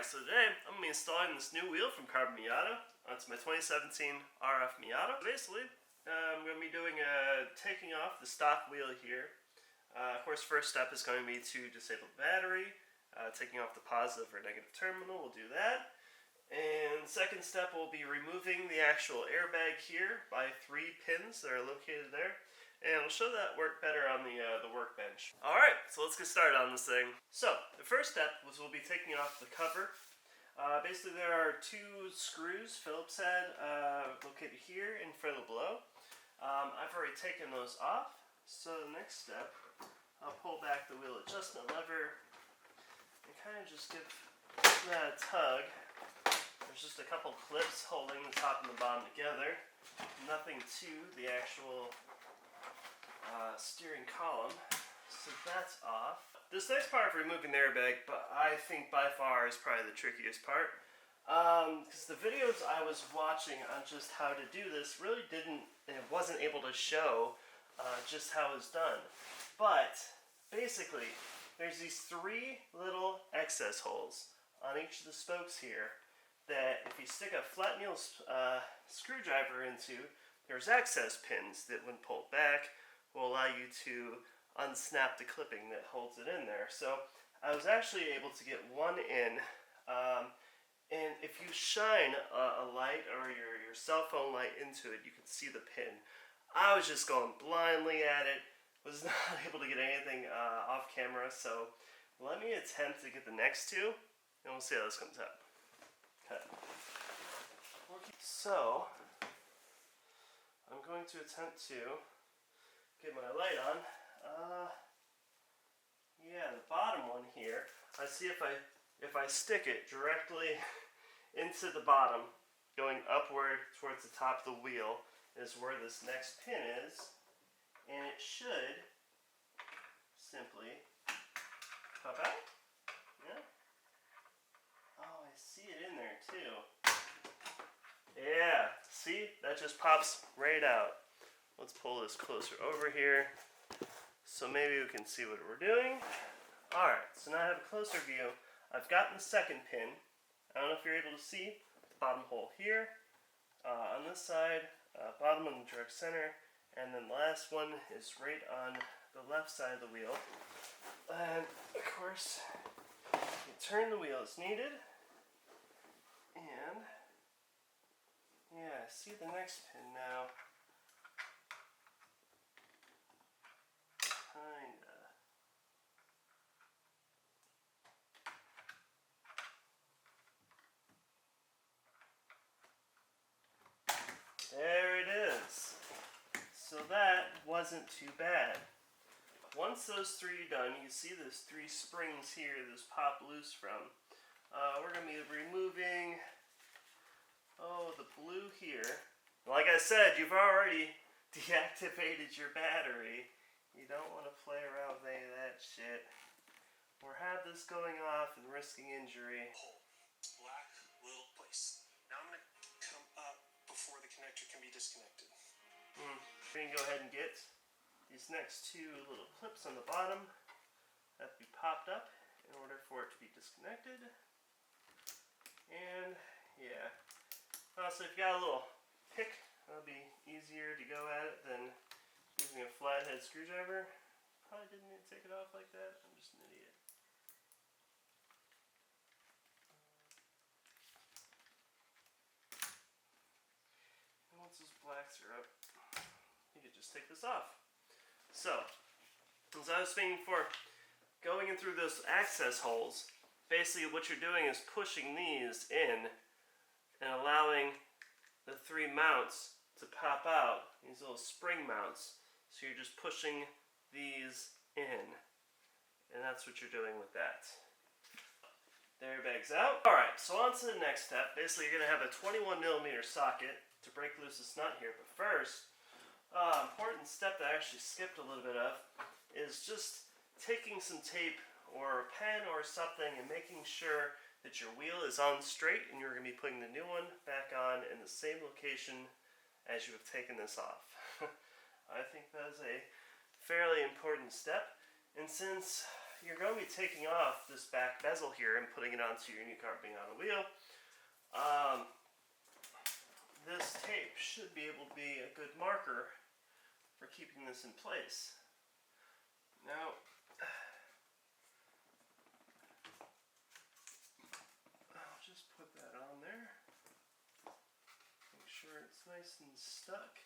so today I'm going to be installing this new wheel from Carbon Miata onto my 2017 RF Miata. Basically, I'm going to be taking off the stock wheel here. Of course, first step is going to be to disable the battery, taking off the positive or negative terminal. We'll do that. And second step will be removing the actual airbag here by 3 pins that are located there. And I'll show that work better on the workbench. Alright, so let's get started on this thing. So, the first step was we'll be taking off the cover. Basically there are 2 screws, Phillips head, located here and further below. I've already taken those off. So the next step, I'll pull back the wheel adjustment lever and kind of just give that a tug. There's just a couple clips holding the top and the bottom together. Nothing to the actual steering column, so that's off. This next part of removing the airbag, but I think by far is probably the trickiest part, because the videos I was watching on just how to do this really wasn't able to show just how it's done. But basically, there's these 3 little excess holes on each of the spokes here that if you stick a flat needle screwdriver into, there's access pins that when pulled back will allow you to unsnap the clipping that holds it in there. So I was actually able to get one in, and if you shine a light or your cell phone light into it, you can see the pin. I was just going blindly at it, was not able to get anything off camera, so let me attempt to get the next 2, and we'll see how this comes out. Okay. So I'm going to attempt to get my light on. Yeah, the bottom one here. I see if I stick it directly into the bottom, going upward towards the top of the wheel, is where this next pin is, and it should simply pop out. Yeah. Oh, I see it in there too. Yeah, see? That just pops right out. Let's pull this closer over here so maybe we can see what we're doing. Alright, so now I have a closer view. I've gotten the second pin. I don't know if you're able to see the bottom hole here, on this side, bottom in the direct center, and then the last one is right on the left side of the wheel. And of course, you turn the wheel as needed, and yeah, see the next pin now. Kinda. There it is. So that wasn't too bad. Once those 3 are done, you see those 3 springs here this pop loose from. We're going to be removing, the blue here. Like I said, you've already deactivated your battery. You don't want to play around with any of that shit, or have this going off and risking injury. Hole. Black little place. Now I'm going to come up before the connector can be disconnected. We can go ahead and get these next 2 little clips on the bottom that have to be popped up in order for it to be disconnected. And yeah, so if you got a little pick, that'll be easier to go at it than using a flathead screwdriver. Probably didn't need to take it off like that. I'm just an idiot. And once those blacks are up, you can just take this off. So, as I was saying before, going in through those access holes, basically what you're doing is pushing these in and allowing the 3 mounts to pop out, these little spring mounts. So you're just pushing these in, and that's what you're doing with that. The airbag's out. Alright, so on to the next step. Basically, you're going to have a 21mm socket to break loose this nut here. But first, important step that I actually skipped a little bit of is just taking some tape or a pen or something and making sure that your wheel is on straight, and you're going to be putting the new one back on in the same location as you have taken this off. I think that is a fairly important step, and since you're going to be taking off this back bezel here and putting it onto your new Carbon Miata wheel. This tape should be able to be a good marker for keeping this in place. Now, I'll just put that on there. Make sure it's nice and stuck.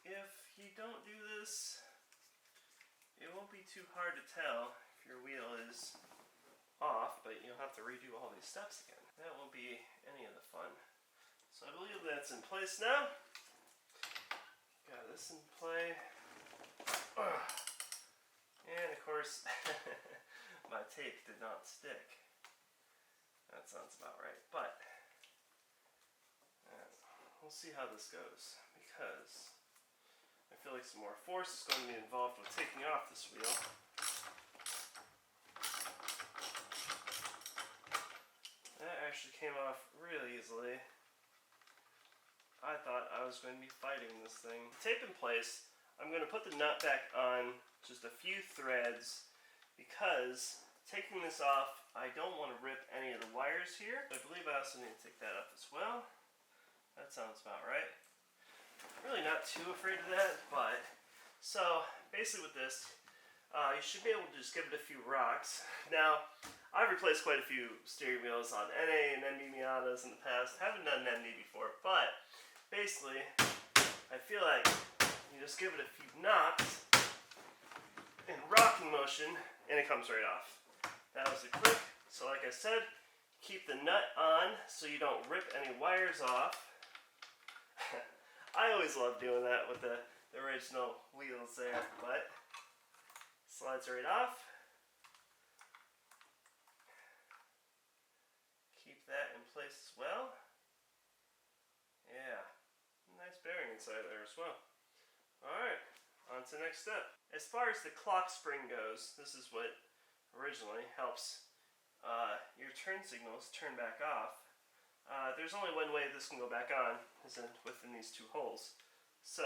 If you don't do this, it won't be too hard to tell if your wheel is off, but you'll have to redo all these steps again. That won't be any of the fun. So I believe that's in place now. Got this in play. And of course, my tape did not stick. That sounds about right, but we'll see how this goes, because I feel like some more force is going to be involved with taking off this wheel. That actually came off really easily. I thought I was going to be fighting this thing. Tape in place, I'm going to put the nut back on just a few threads, because taking this off, I don't want to rip any of the wires here. I believe I also need to take that up as well. That sounds about right. Really not too afraid of that, but so basically with this, you should be able to just give it a few rocks. Now, I've replaced quite a few steering wheels on NA and MB Miatas in the past. Haven't done an MD before, but basically, I feel like you just give it a few knocks in rocking motion, and it comes right off. That was a click. So like I said, keep the nut on so you don't rip any wires off. I always love doing that with the original wheels there, but slides right off. Keep that in place as well. Yeah, nice bearing inside there as well. Alright, on to the next step. As far as the clock spring goes, this is what originally helps your turn signals turn back off. There's only one way this can go back on, is within these two holes. So,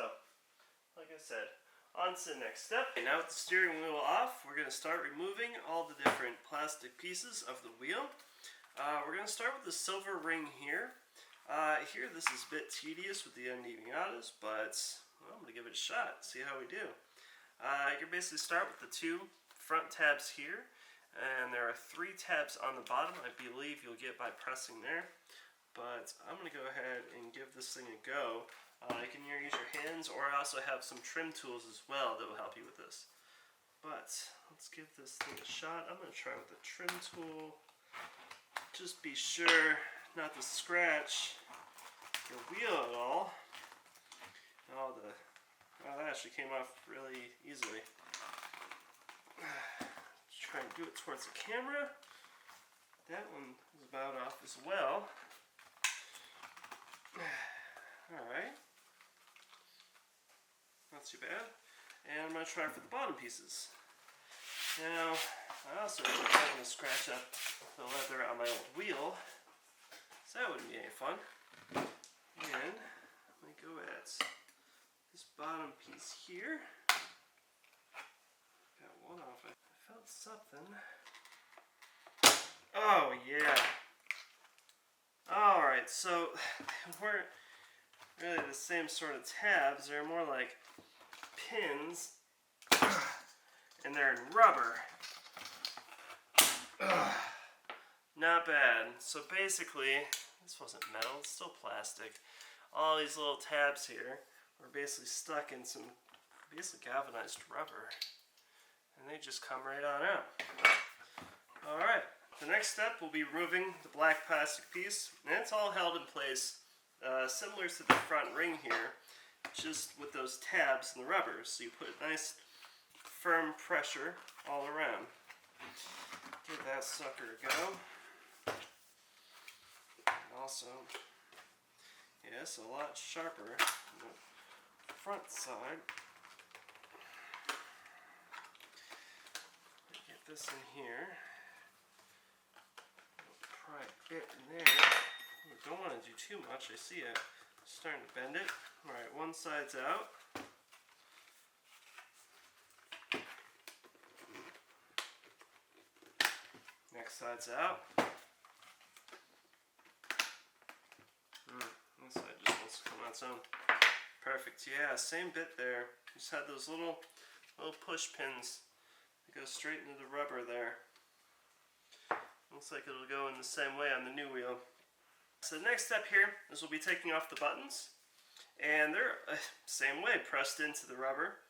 like I said, on to the next step. Okay, now with the steering wheel off, we're going to start removing all the different plastic pieces of the wheel. We're going to start with the silver ring here. Here this is a bit tedious with the MD Miatas, but well, I'm going to give it a shot, see how we do. You can basically start with the two front tabs here, and there are 3 tabs on the bottom, I believe you'll get by pressing there. But I'm going to go ahead and give this thing a go. You can either use your hands, or I also have some trim tools as well that will help you with this. But let's give this thing a shot. I'm going to try with the trim tool. Just be sure not to scratch your wheel at all. Oh, that actually came off really easily. Let's try and do it towards the camera. That one is about off as well. Alright. Not too bad. And I'm going to try for the bottom pieces. Now, I also don't want to scratch up the leather on my old wheel, so that wouldn't be any fun. And let me go at this bottom piece here. Got one off. I felt something. Oh, yeah. Alright, so they weren't really the same sort of tabs. They're more like pins, and they're in rubber. Not bad. So basically, this wasn't metal, it's still plastic. All these little tabs here were basically stuck in some basically galvanized rubber, and they just come right on out. Alright, the next step will be removing the black plastic piece, and it's all held in place similar to the front ring here, just with those tabs and the rubber, so you put nice firm pressure all around. Give that sucker a go. And also, yeah, it's a lot sharper on the front side. Get this in here. Pry a bit in there. Don't want to do too much. I see it starting to bend it. Alright, one side's out. side's out. This side just wants to come on its own. Perfect. Yeah, same bit there. Just had those little push pins that go straight into the rubber there. Looks like it'll go in the same way on the new wheel. So the next step here is we'll be taking off the buttons. And they're same way, pressed into the rubber.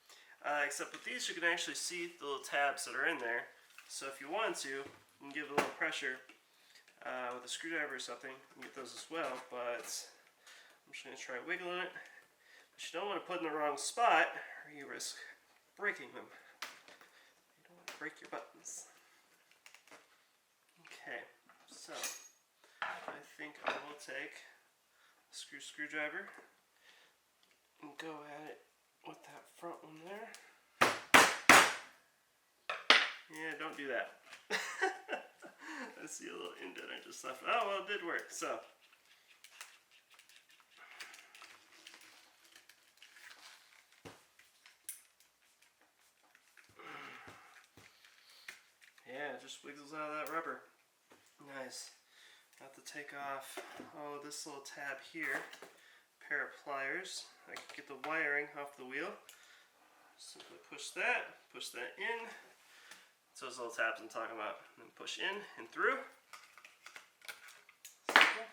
Except with these, you can actually see the little tabs that are in there. So if you want to, you can give it a little pressure with a screwdriver or something and get those as well. But I'm just going to try wiggling it. But you don't want to put it in the wrong spot or you risk breaking them. You don't want to break your buttons. Okay, so I think I will take a screwdriver and go at it with that front one there. Yeah, don't do that. I see a little indent I just left. Oh, well, it did work, so. Yeah, it just wiggles out of that rubber. Nice. Have to take off, this little tab here. Pair of pliers. I can get the wiring off the wheel. Simply push that in. That's those little tabs I'm talking about. And then push in and through. Simple.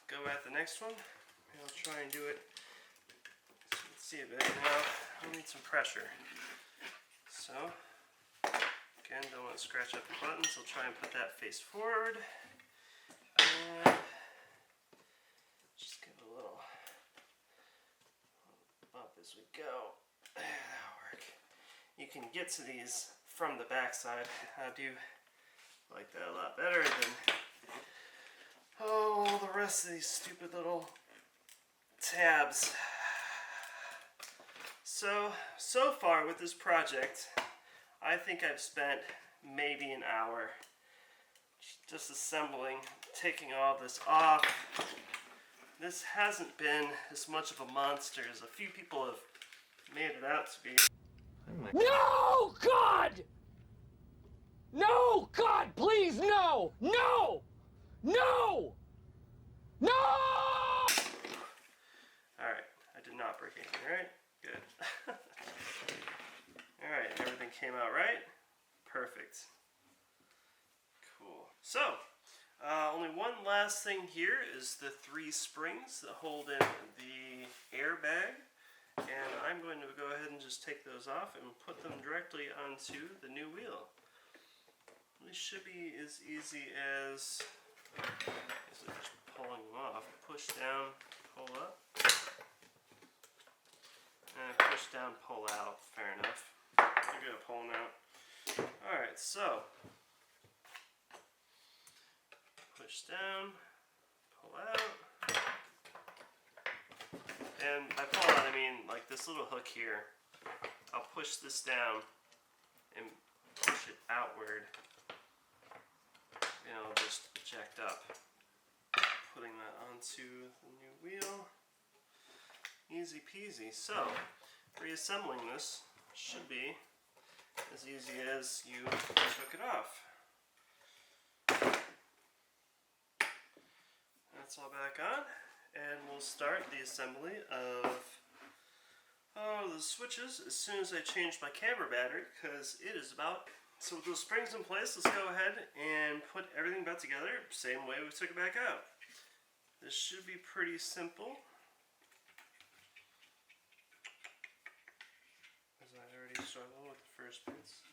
Go at the next one. Maybe I'll try and do it so you can see a bit. Now, I'll need some pressure. So, again, don't want to scratch up the buttons. I'll try and put that face forward. And just give it a little bump as we go. That'll work. You can get to these from the back side. I do like that a lot better than the rest of these stupid little tabs. So far with this project, I think I've spent maybe an hour just assembling, taking all this off. This hasn't been as much of a monster as a few people have made it out to be. No, God! No, God, please, no! No! No! No! Alright, I did not break anything, right? Good. Alright, everything came out right? Perfect. Cool. So, only one last thing here is the 3 springs that hold in the airbag. And I'm going to go ahead and just take those off and put them directly onto the new wheel. This should be as easy as just pulling them off. Push down, pull up. And push down, pull out. Fair enough. I'm going to pull them out. Alright, so push down, pull out. And by pull out, I mean like this little hook here. I'll push this down and push it outward. And it'll just eject up. Putting that onto the new wheel. Easy peasy. So, reassembling this should be as easy as you took it off. That's all back on. And we'll start the assembly of the switches as soon as I change my camera battery, because it is about. So with those springs in place, let's go ahead and put everything back together, same way we took it back out. This should be pretty simple. As I already struggled with the first bits.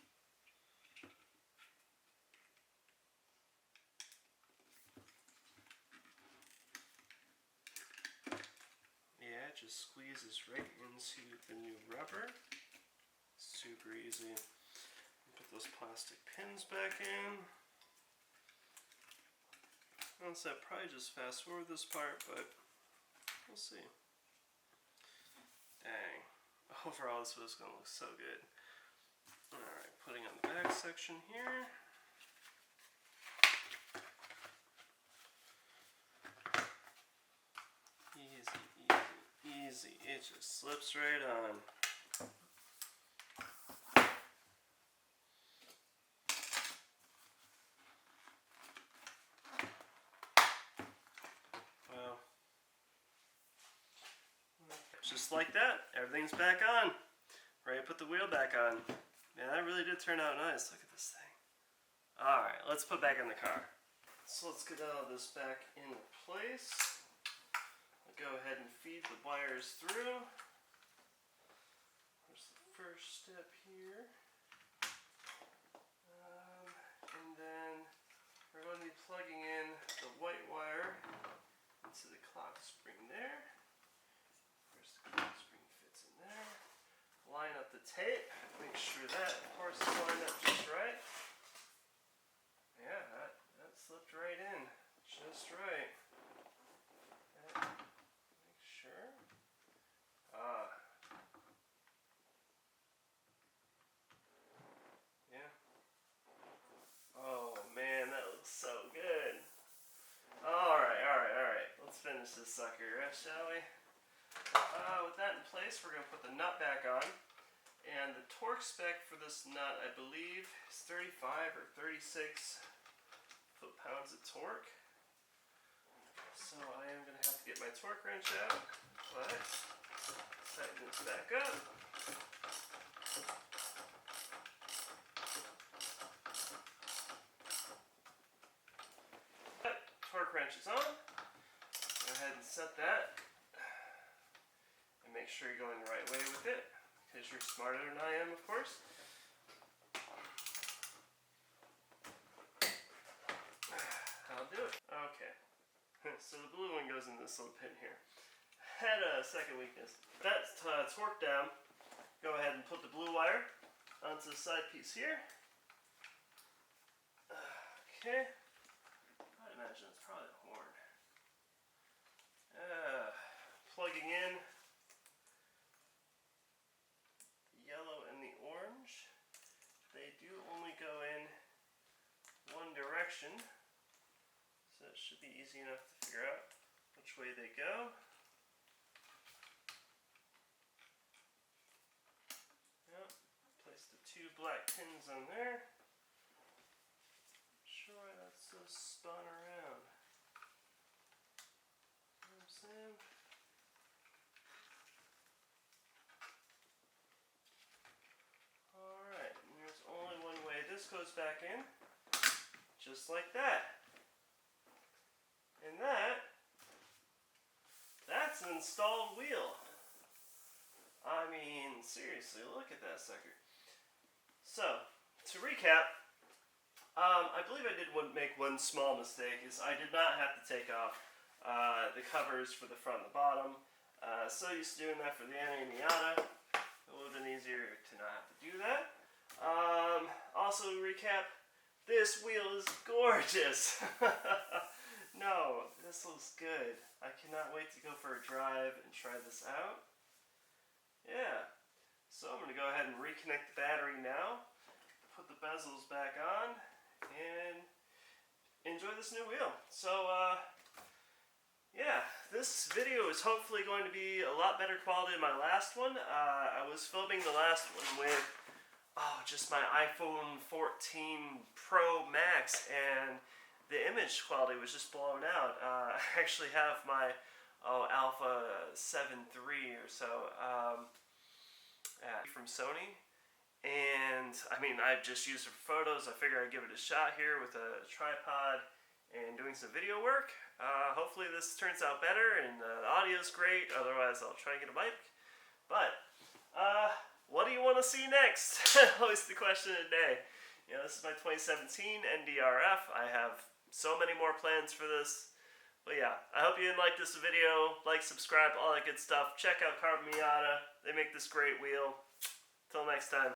Yeah, it just squeezes right into the new rubber. Super easy. Put those plastic pins back in. Honestly, I'd probably just fast forward this part, but we'll see. Dang. Overall, this was going to look so good. Alright, putting on the back section here. Easy, easy, easy. It just slips right on. just like that, everything's back on. Ready to put the wheel back on. Man, that really did turn out nice. Look at this thing. Alright, let's put back in the car. So let's get all this back in place. I'll go ahead and feed the wires through. There's the first step here. And then we're going to be plugging in the white wire into the clock spring there. There's the clock spring fits in there. Line up the tape. Make sure that, of course, is lined up just right. Yeah, that slipped right in. Just right. Make sure. Yeah. Oh man, that looks so good. Alright. Let's finish this sucker, shall we? With that in place, we're going to put the nut back on. And the torque spec for this nut, I believe, is 35 or 36 foot-pounds of torque. So I am going to have to get my torque wrench out, but tighten this back up. Torque wrench is on. Go ahead and set that. And make sure you're going the right way with it, because you're smarter than I am, of course. I'll do it. Okay. So the blue one goes in this little pin here. Had a second weakness. That's torqued down. Go ahead and put the blue wire onto the side piece here. Okay. I imagine it's probably a horn. Plugging in the yellow and the orange. They do only go in one direction, so it should be easy enough to figure out which way they go. Yep. Place the two black pins on there. Not sure why that's so spun around. You know what I'm saying? Alright, and there's only one way this goes back in. Just like that. And that's an installed wheel. I mean, seriously, look at that sucker. So, to recap, I believe I did make one small mistake, is I did not have to take off the covers for the front and the bottom. So used to doing that for the MX Miata. It would have been easier to not have to do that. Also, recap, this wheel is gorgeous. No, this looks good. I cannot wait to go for a drive and try this out. Yeah. So I'm going to go ahead and reconnect the battery now, put the bezels back on, and enjoy this new wheel. So, yeah, this video is hopefully going to be a lot better quality than my last one. I was filming the last one with, just my iPhone 14 Pro Max, and the image quality was just blown out. I actually have my Alpha 7 III or so from Sony, and I mean, I've just used it for photos. I figured I'd give it a shot here with a tripod and doing some video work. Hopefully this turns out better and the audio's great. Otherwise I'll try and get a mic. But what do you want to see next? Always the question of the day. You know, this is my 2017 NDRF. I have so many more plans for this. But yeah, I hope you liked this video. Like, subscribe, all that good stuff. Check out Carbon Miata. They make this great wheel. Till next time.